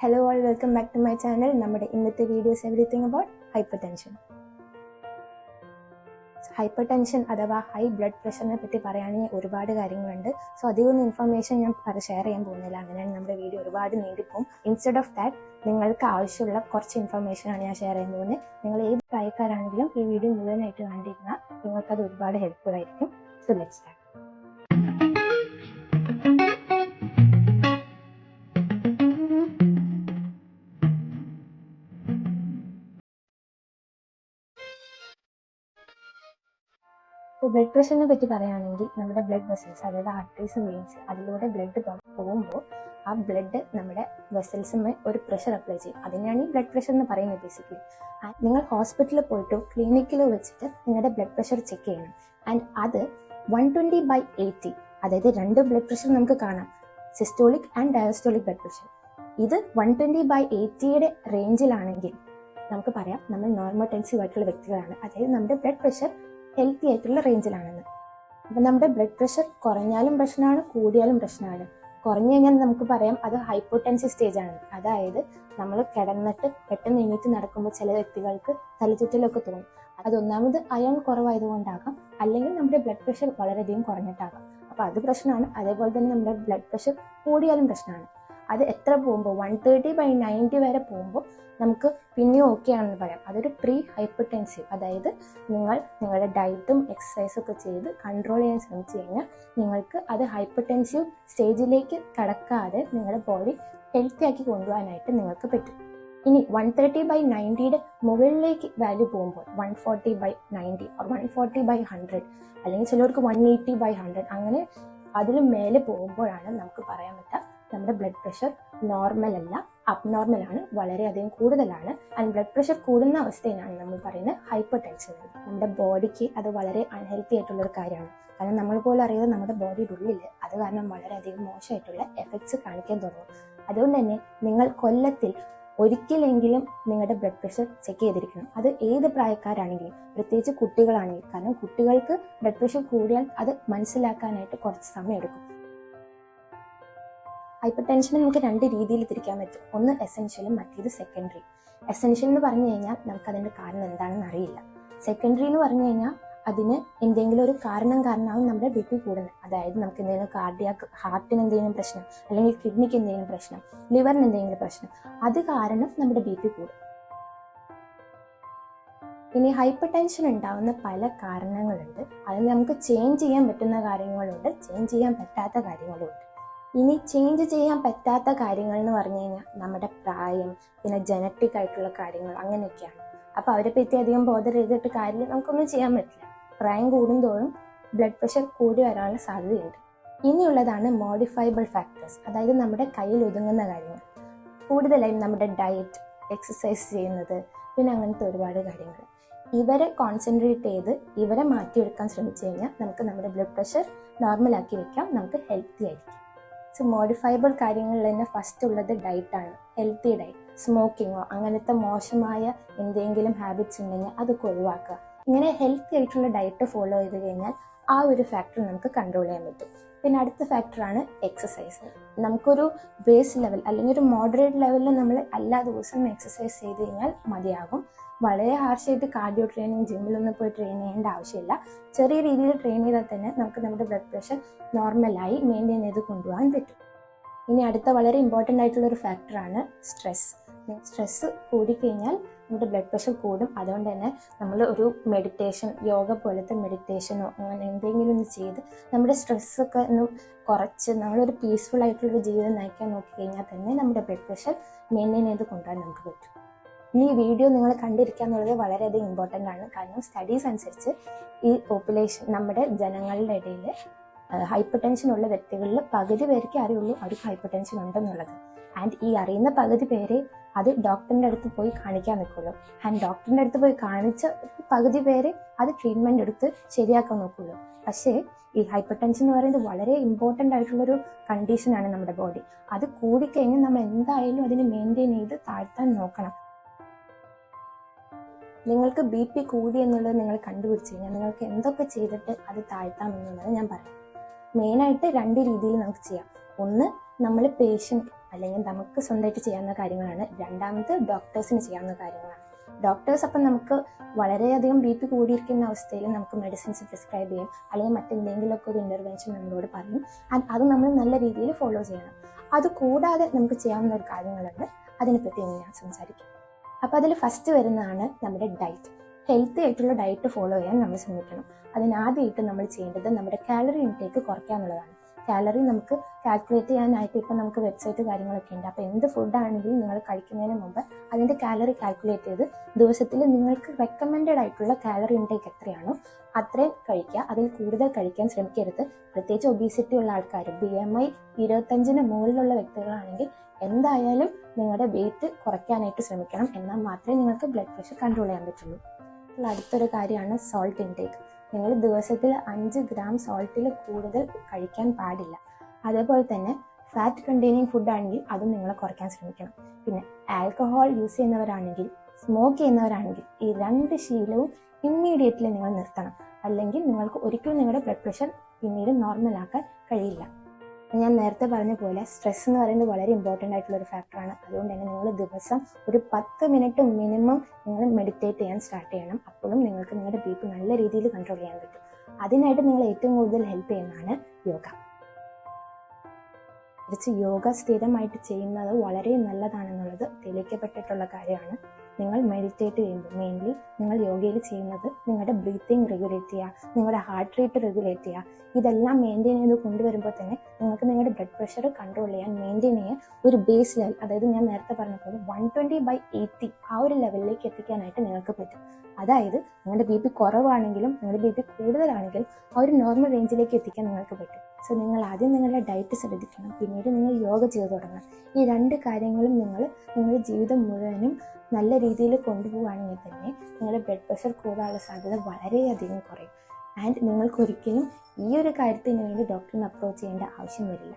Hello all, welcome back to my channel. നമ്മുടെ ഇന്നത്തെ videos everything about hyper tension. Hyper tension അഥവാ high blood പ്രഷറിനെ പറ്റി പറയുകയാണെങ്കിൽ ഒരുപാട് കാര്യങ്ങളുണ്ട്. സോ അധികമൊന്നും ഇൻഫർമേഷൻ ഞാൻ ഷെയർ ചെയ്യാൻ പോകുന്നില്ല, അങ്ങനെയാണ് നമ്മുടെ വീഡിയോ ഒരുപാട് നീണ്ടിപ്പോവും. ഇൻസ്റ്റെഡ് ഓഫ് ദാറ്റ് നിങ്ങൾക്ക് ആവശ്യമുള്ള കുറച്ച് ഇൻഫർമേഷനാണ് ഞാൻ ഷെയർ ചെയ്യാൻ പോകുന്നത്. നിങ്ങൾ ഏത് പ്രായക്കാരാണെങ്കിലും ഈ വീഡിയോ മുഴുവനായിട്ട് കണ്ടിരുന്നാൽ നിങ്ങൾക്കത് ഒരുപാട് ഹെൽപ്ഫുൾ ആയിരിക്കും. So let's start. ഇപ്പോൾ ബ്ലഡ് പ്രഷറിനെ പറ്റി പറയുകയാണെങ്കിൽ നമ്മുടെ ബ്ലഡ് വെസൽസ്, അതായത് ആർട്ടറീസ്, വെയിൻസ്, അതിലൂടെ ബ്ലഡ് പോകുമ്പോൾ ആ ബ്ലഡ് നമ്മുടെ വെസൽസുമേ ഒരു പ്രഷർ അപ്ലൈ ചെയ്യും. അതിനാണ് ഈ ബ്ലഡ് പ്രഷർ എന്ന് പറയുന്നത് ബേസിക്കലി. നിങ്ങൾ ഹോസ്പിറ്റലിൽ പോയിട്ടോ ക്ലിനിക്കിലോ വെച്ചിട്ട് നിങ്ങളുടെ ബ്ലഡ് പ്രഷർ ചെക്ക് ചെയ്യണം. ആൻഡ് അത് 120/80, അതായത് രണ്ട് ബ്ലഡ് പ്രഷർ നമുക്ക് കാണാം, systolic and diastolic blood pressure. ഇത് 120/80യുടെ റേഞ്ചിലാണെങ്കിൽ നമുക്ക് പറയാം നമ്മൾ നോർമോടെൻസീവ് ആയിട്ടുള്ള വ്യക്തികളാണ്, അതായത് നമ്മുടെ ബ്ലഡ് പ്രഷർ ഹെൽത്തി ആയിട്ടുള്ള റേഞ്ചിലാണെന്ന്. അപ്പം നമ്മുടെ ബ്ലഡ് പ്രഷർ കുറഞ്ഞാലും പ്രശ്നമാണ്, കൂടിയാലും പ്രശ്നമാണ്. കുറഞ്ഞു കഴിഞ്ഞാൽ നമുക്ക് പറയാം അത് ഹൈപ്പോടെൻസീവ് സ്റ്റേജ് ആണ്. അതായത് നമ്മൾ കിടന്നിട്ട് പെട്ടെന്ന് എണീറ്റ് നടക്കുമ്പോൾ ചില വ്യക്തികൾക്ക് തലചുറ്റലൊക്കെ തോന്നും. അതൊന്നാമത് അയൺ കുറവായതുകൊണ്ടാകാം, അല്ലെങ്കിൽ നമ്മുടെ ബ്ലഡ് പ്രഷർ വളരെയധികം കുറഞ്ഞിട്ടാകാം. അപ്പോൾ അത് പ്രശ്നമാണ്. അതേപോലെ തന്നെ നമ്മുടെ ബ്ലഡ് പ്രഷർ കൂടിയാലും പ്രശ്നമാണ്. അത് എത്ര പോകുമ്പോൾ 130/90 വരെ പോകുമ്പോൾ നമുക്ക് പിന്നെയും ഓക്കെ ആണെന്ന് പറയാം. അതൊരു പ്രീ ഹൈപ്പർടെൻസീവ്, അതായത് നിങ്ങൾ നിങ്ങളുടെ ഡയറ്റും എക്സസൈസും ഒക്കെ ചെയ്ത് കൺട്രോൾ ചെയ്യാൻ ശ്രമിച്ചു കഴിഞ്ഞാൽ നിങ്ങൾക്ക് അത് ഹൈപ്പർടെൻസീവ് സ്റ്റേജിലേക്ക് കടക്കാതെ നിങ്ങളുടെ ബോഡി ഹെൽത്തി ആക്കി കൊണ്ടുപോകാനായിട്ട് നിങ്ങൾക്ക് പറ്റും. ഇനി 130/90യുടെ മുകളിലേക്ക് വാല്യൂ പോകുമ്പോൾ 140/90 or 140/100, അല്ലെങ്കിൽ ചിലർക്ക് 180/100, അങ്ങനെ അതിലും മേലെ പോകുമ്പോഴാണ് നമുക്ക് പറയാൻ പറ്റുക നമ്മുടെ ബ്ലഡ് പ്രഷർ നോർമൽ അല്ല, അബ്നോർമൽ ആണ്, വളരെയധികം കൂടുതലാണ്. ആൻഡ് ബ്ലഡ് പ്രഷർ കൂടുന്ന അവസ്ഥയിലാണ് നമ്മൾ പറയുന്നത് ഹൈപ്പർ ടെൻഷൻ. നമ്മുടെ ബോഡിക്ക് അത് വളരെ അൺഹെൽത്തി ആയിട്ടുള്ള ഒരു കാര്യമാണ്. കാരണം നമ്മൾ പോലും അറിയാതെ നമ്മുടെ ബോഡിയുടെ ഉള്ളിൽ അത് കാരണം വളരെയധികം മോശമായിട്ടുള്ള എഫക്ട്സ് കാണിക്കാൻ തുടങ്ങും. അതുകൊണ്ട് തന്നെ നിങ്ങൾ കൊല്ലത്തിൽ ഒരിക്കലെങ്കിലും നിങ്ങളുടെ ബ്ലഡ് പ്രഷർ ചെക്ക് ചെയ്തിരിക്കണം. അത് ഏത് പ്രായക്കാരാണെങ്കിലും, പ്രത്യേകിച്ച് കുട്ടികളാണെങ്കിൽ. കാരണം കുട്ടികൾക്ക് ബ്ലഡ് പ്രഷർ കൂടിയാൽ അത് മനസ്സിലാക്കാനായിട്ട് കുറച്ച് സമയം എടുക്കും. ഹൈപ്പർ ടെൻഷനെ നമുക്ക് രണ്ട് രീതിയിൽ തിരിക്കാൻ പറ്റും. ഒന്ന് എസെൻഷ്യലും, മറ്റേത് സെക്കൻഡറി. എസെൻഷ്യൽ എന്ന് പറഞ്ഞു കഴിഞ്ഞാൽ നമുക്ക് അതിന്റെ കാരണം എന്താണെന്ന് അറിയില്ല. സെക്കൻഡറി എന്ന് പറഞ്ഞു കഴിഞ്ഞാൽ അതിന് എന്തെങ്കിലും ഒരു കാരണമാവും നമ്മുടെ ബി പി കൂടുന്നത്. അതായത് നമുക്ക് എന്തെങ്കിലും കാർഡിയാക്ക്, ഹാർട്ടിന് എന്തെങ്കിലും പ്രശ്നം, അല്ലെങ്കിൽ കിഡ്നിക്ക് എന്തെങ്കിലും പ്രശ്നം, ലിവറിന് എന്തെങ്കിലും പ്രശ്നം, അത് കാരണം നമ്മുടെ ബി പി കൂടും. ഇനി ഹൈപ്പർ ടെൻഷൻ ഉണ്ടാവുന്ന പല കാരണങ്ങളുണ്ട്. അതിൽ നമുക്ക് ചേഞ്ച് ചെയ്യാൻ പറ്റുന്ന കാര്യങ്ങളുണ്ട്, ചേഞ്ച് ചെയ്യാൻ പറ്റാത്ത കാര്യങ്ങളുണ്ട്. ഇനി ചേഞ്ച് ചെയ്യാൻ പറ്റാത്ത കാര്യങ്ങൾ എന്ന് പറഞ്ഞു കഴിഞ്ഞാൽ നമ്മുടെ പ്രായം, പിന്നെ ജനറ്റിക് ആയിട്ടുള്ള കാര്യങ്ങൾ, അങ്ങനെയൊക്കെയാണ്. അപ്പോൾ അവരെ പറ്റി അധികം ബോധർ ചെയ്തിട്ട് കാര്യമില്ല, നമുക്കൊന്നും ചെയ്യാൻ പറ്റില്ല. പ്രായം കൂടുന്തോറും ബ്ലഡ് പ്രഷർ കൂടി വരാനുള്ള സാധ്യതയുണ്ട്. ഇനിയുള്ളതാണ് മോഡിഫയബിൾ ഫാക്ടേഴ്സ്, അതായത് നമ്മുടെ കയ്യിൽ ഒതുങ്ങുന്ന കാര്യങ്ങൾ. കൂടുതലായും നമ്മുടെ ഡയറ്റ്, എക്സസൈസ് ചെയ്യുന്നത്, പിന്നെ അങ്ങനത്തെ ഒരുപാട് കാര്യങ്ങൾ. ഇവരെ കോൺസെൻട്രേറ്റ് ചെയ്ത് ഇവരെ മാറ്റിയെടുക്കാൻ ശ്രമിച്ചു കഴിഞ്ഞാൽ നമുക്ക് നമ്മുടെ ബ്ലഡ് പ്രഷർ നോർമലാക്കി വെക്കാം, നമുക്ക് ഹെൽത്തി ആയിരിക്കും. സോ മോഡിഫയബിൾ കാര്യങ്ങളിൽ തന്നെ ഫസ്റ്റ് ഉള്ളത് ഡയറ്റാണ്. Healthy diet. സ്മോക്കിങ്ങോ അങ്ങനത്തെ മോശമായ എന്തെങ്കിലും ഹാബിറ്റ്സ് ഉണ്ടെങ്കിൽ അതൊക്കെ ഒഴിവാക്കുക. ഇങ്ങനെ ഹെൽത്തി ആയിട്ടുള്ള ഡയറ്റ് ഫോളോ ചെയ്ത് കഴിഞ്ഞാൽ ആ ഒരു ഫാക്ടർ നമുക്ക് കൺട്രോൾ ചെയ്യാൻ പറ്റും. പിന്നെ അടുത്ത ഫാക്ടറാണ് എക്സസൈസ്. നമുക്കൊരു ബേസ് ലെവൽ അല്ലെങ്കിൽ ഒരു മോഡറേറ്റ് ലെവലിൽ നമ്മൾ എല്ലാ ദിവസവും എക്സസൈസ് ചെയ്ത് കഴിഞ്ഞാൽ മതിയാകും. വളരെ ഹാർഷായിട്ട് കാർഡിയോ ട്രെയിനിങ്, ജിമ്മിലൊന്നും പോയി ട്രെയിൻ ചെയ്യേണ്ട ആവശ്യമില്ല. ചെറിയ രീതിയിൽ ട്രെയിൻ ചെയ്താൽ തന്നെ നമുക്ക് നമ്മുടെ ബ്ലഡ് പ്രഷർ നോർമലായി മെയിൻറ്റെയിൻ ചെയ്ത് കൊണ്ടുപോകാൻ പറ്റും. ഇനി അടുത്ത വളരെ ഇമ്പോർട്ടൻ്റ് ആയിട്ടുള്ള ഒരു ഫാക്ടറാണ് സ്ട്രെസ്. സ്ട്രെസ് കൂടിക്കഴിഞ്ഞാൽ നമ്മുടെ ബ്ലഡ് പ്രഷർ കൂടും. അതുകൊണ്ട് തന്നെ നമ്മൾ ഒരു മെഡിറ്റേഷൻ, യോഗ പോലത്തെ മെഡിറ്റേഷനോ അങ്ങനെ എന്തെങ്കിലും ഒന്ന് ചെയ്ത് നമ്മുടെ സ്ട്രെസ്സൊക്കെ ഒന്ന് കുറച്ച് നമ്മളൊരു പീസ്ഫുൾ ആയിട്ടുള്ളൊരു ജീവിതം നയിക്കാൻ നോക്കിക്കഴിഞ്ഞാൽ തന്നെ നമ്മുടെ ബ്ലഡ് പ്രഷർ മെയിൻറ്റെയിൻ ചെയ്ത് കൊണ്ടുപോകാൻ നമുക്ക് പറ്റും. ഇനി ഈ വീഡിയോ നിങ്ങൾ കണ്ടിരിക്കുക എന്നുള്ളത് വളരെയധികം ഇമ്പോർട്ടൻ്റ് ആണ്. കാരണം സ്റ്റഡീസ് അനുസരിച്ച് ഈ പോപ്പുലേഷൻ, നമ്മുടെ ജനങ്ങളുടെ ഇടയിൽ ഹൈപ്പർ ടെൻഷൻ ഉള്ള വ്യക്തികളിൽ പകുതി പേർക്ക് അറിയുള്ളൂ അവർക്ക് ഹൈപ്പർ ടെൻഷൻ ഉണ്ടെന്നുള്ളത്. ആൻഡ് ഈ അറിയുന്ന പകുതി പേരെ അത് ഡോക്ടറിൻ്റെ അടുത്ത് പോയി കാണിക്കാൻ നിൽക്കുള്ളൂ. ആൻഡ് ഡോക്ടറിൻ്റെ അടുത്ത് പോയി കാണിച്ച പകുതി പേരെ അത് ട്രീറ്റ്മെൻറ്റ് എടുത്ത് ശരിയാക്കാൻ നോക്കുള്ളൂ. പക്ഷേ ഈ ഹൈപ്പർ ടെൻഷൻ എന്ന് പറയുന്നത് വളരെ ഇമ്പോർട്ടൻ്റ് ആയിട്ടുള്ളൊരു കണ്ടീഷനാണ് നമ്മുടെ ബോഡി. അത് കൂടിക്കഴിഞ്ഞാൽ നമ്മൾ എന്തായാലും അതിനെ മെയിൻറ്റെയിൻ ചെയ്ത് താഴ്ത്താൻ നോക്കണം. നിങ്ങൾക്ക് ബി പി കൂടി എന്നുള്ളത് നിങ്ങൾ കണ്ടുപിടിച്ച് കഴിഞ്ഞാൽ നിങ്ങൾക്ക് എന്തൊക്കെ ചെയ്തിട്ട് അത് താഴ്ത്താം എന്നുള്ളത് ഞാൻ പറയാം. മെയിനായിട്ട് രണ്ട് രീതിയിൽ നമുക്ക് ചെയ്യാം. ഒന്ന്, നമ്മൾ അല്ലെങ്കിൽ നമുക്ക് സ്വന്തമായിട്ട് ചെയ്യാവുന്ന കാര്യങ്ങളാണ്. രണ്ടാമത് ഡോക്ടേഴ്സിന് ചെയ്യാവുന്ന കാര്യങ്ങളാണ്. ഡോക്ടേഴ്സ് അപ്പം നമുക്ക് വളരെയധികം ബി പി കൂടിയിരിക്കുന്ന അവസ്ഥയിൽ നമുക്ക് മെഡിസിൻസ് പ്രിസ്ക്രൈബ് ചെയ്യും, അല്ലെങ്കിൽ മറ്റെന്തെങ്കിലുമൊക്കെ ഒരു ഇൻ്റർവെൻഷൻ നമ്മളോട് പറയും. അത് നമ്മൾ നല്ല രീതിയിൽ ഫോളോ ചെയ്യണം. അതുകൂടാതെ നമുക്ക് ചെയ്യാവുന്ന ഒരു കാര്യങ്ങളുണ്ട്, അതിനെപ്പറ്റി ഞാൻ സംസാരിക്കും. അപ്പോൾ അതിൽ ഫസ്റ്റ് വരുന്നതാണ് നമ്മുടെ ഡയറ്റ്. ഹെൽത്തി ആയിട്ടുള്ള ഡയറ്റ് ഫോളോ ചെയ്യാൻ നമ്മൾ ശ്രമിക്കണം. അതിനാദ്യമായിട്ട് നമ്മൾ ചെയ്യേണ്ടത് നമ്മുടെ കാലറി ഇൻടേക്ക് കുറയ്ക്കുക എന്നുള്ളതാണ്. കാലറി നമുക്ക് കാൽക്കുലേറ്റ് ചെയ്യാനായിട്ട് ഇപ്പം നമുക്ക് വെബ്സൈറ്റ് കാര്യങ്ങളൊക്കെ ഉണ്ട്. അപ്പോൾ എന്ത് ഫുഡാണെങ്കിലും നിങ്ങൾ കഴിക്കുന്നതിന് മുമ്പ് അതിൻ്റെ കാലറി കാൽക്കുലേറ്റ് ചെയ്ത് ദിവസത്തിൽ നിങ്ങൾക്ക് റെക്കമെൻഡഡ് ആയിട്ടുള്ള കാലറി ഇൻടേക്ക് എത്രയാണോ അത്രയും കഴിക്കുക. അതിൽ കൂടുതൽ കഴിക്കാൻ ശ്രമിക്കരുത്. പ്രത്യേകിച്ച് ഒബീസിറ്റി ഉള്ള ആൾക്കാർ, BMI 25 മുകളിലുള്ള വ്യക്തികളാണെങ്കിൽ എന്തായാലും നിങ്ങളുടെ വെയിറ്റ് കുറയ്ക്കാനായിട്ട് ശ്രമിക്കണം. എന്നാൽ മാത്രമേ നിങ്ങൾക്ക് ബ്ലഡ് പ്രഷർ കൺട്രോൾ ചെയ്യാൻ പറ്റുള്ളൂ. അടുത്തൊരു കാര്യമാണ് സോൾട്ട് ഇൻടേക്ക്. നിങ്ങൾ ദിവസത്തിൽ 5 ഗ്രാം സോൾട്ടിൽ കൂടുതൽ കഴിക്കാൻ പാടില്ല. അതേപോലെ തന്നെ ഫാറ്റ് കണ്ടെയ്നിങ് ഫുഡാണെങ്കിൽ അതും നിങ്ങൾ കുറയ്ക്കാൻ ശ്രമിക്കണം. പിന്നെ ആൽക്കഹോൾ യൂസ് ചെയ്യുന്നവരാണെങ്കിൽ, സ്മോക്ക് ചെയ്യുന്നവരാണെങ്കിൽ ഈ 2 ശീലവും ഇമ്മീഡിയറ്റ്ലി നിങ്ങൾ നിർത്തണം. അല്ലെങ്കിൽ നിങ്ങൾക്ക് ഒരിക്കലും നിങ്ങളുടെ ബ്ലഡ് പ്രഷർ പിന്നീട് നോർമലാക്കാൻ കഴിയില്ല. ഞാൻ നേരത്തെ പറഞ്ഞ പോലെ സ്ട്രെസ് എന്ന് പറയുന്നത് വളരെ ഇമ്പോർട്ടൻ്റ് ആയിട്ടുള്ള ഒരു ഫാക്ടറാണ്. അതുകൊണ്ട് തന്നെ നിങ്ങൾ ദിവസം ഒരു 10 മിനിറ്റ് മിനിമം നിങ്ങൾ മെഡിറ്റേറ്റ് ചെയ്യാൻ സ്റ്റാർട്ട് ചെയ്യണം. അപ്പോഴും നിങ്ങൾക്ക് നിങ്ങളുടെ BP നല്ല രീതിയിൽ കൺട്രോൾ ചെയ്യാൻ പറ്റും. അതിനായിട്ട് നിങ്ങൾ ഏറ്റവും കൂടുതൽ ഹെൽപ്പ് ചെയ്യുന്നതാണ് യോഗ. യോഗ സ്ഥിരമായിട്ട് ചെയ്യുന്നത് വളരെ നല്ലതാണെന്നുള്ളത് തെളിയിക്കപ്പെട്ടിട്ടുള്ള കാര്യമാണ്. നിങ്ങൾ മെഡിറ്റേറ്റ് ചെയ്യുമ്പോൾ മെയിൻലി നിങ്ങൾ യോഗയിൽ ചെയ്യുന്നത് നിങ്ങളുടെ ബ്രീത്തിങ് റെഗുലേറ്റ് ചെയ്യുക, നിങ്ങളുടെ ഹാർട്ട് റേറ്റ് റെഗുലേറ്റ് ചെയ്യുക. ഇതെല്ലാം മെയിൻറ്റെയിൻ ചെയ്ത് കൊണ്ടുവരുമ്പോൾ തന്നെ നിങ്ങൾക്ക് നിങ്ങളുടെ ബ്ലഡ് പ്രഷർ കൺട്രോൾ ചെയ്യാൻ, മെയിൻറ്റെയിൻ ചെയ്യാൻ ഒരു ബേസ് ലെവൽ, അതായത് ഞാൻ നേരത്തെ പറഞ്ഞ പോലെ 120/80 ആ ഒരു ലെവലിലേക്ക് എത്തിക്കാനായിട്ട് നിങ്ങൾക്ക് പറ്റും. അതായത് നിങ്ങളുടെ BP കുറവാണെങ്കിലും നിങ്ങളുടെ BP കൂടുതലാണെങ്കിലും ആ ഒരു നോർമൽ റേഞ്ചിലേക്ക് എത്തിക്കാൻ നിങ്ങൾക്ക് പറ്റും. സോ നിങ്ങൾ ആദ്യം നിങ്ങളുടെ ഡയറ്റ് ശ്രദ്ധിക്കണം, പിന്നീട് നിങ്ങൾ യോഗ ചെയ്തു തുടങ്ങണം. ഈ 2 കാര്യങ്ങളും നിങ്ങൾ നിങ്ങളുടെ ജീവിതം മുഴുവനും നല്ല രീതിയിൽ കൊണ്ടുപോവുകയാണെങ്കിൽ തന്നെ നിങ്ങളുടെ ബ്ലഡ് പ്രഷർ കൂടാനുള്ള സാധ്യത വളരെയധികം കുറയും. ആൻഡ് നിങ്ങൾക്കൊരിക്കലും ഈ ഒരു കാര്യത്തിന് വേണ്ടി ഡോക്ടറിനെ അപ്രോച്ച് ചെയ്യേണ്ട ആവശ്യം വരില്ല.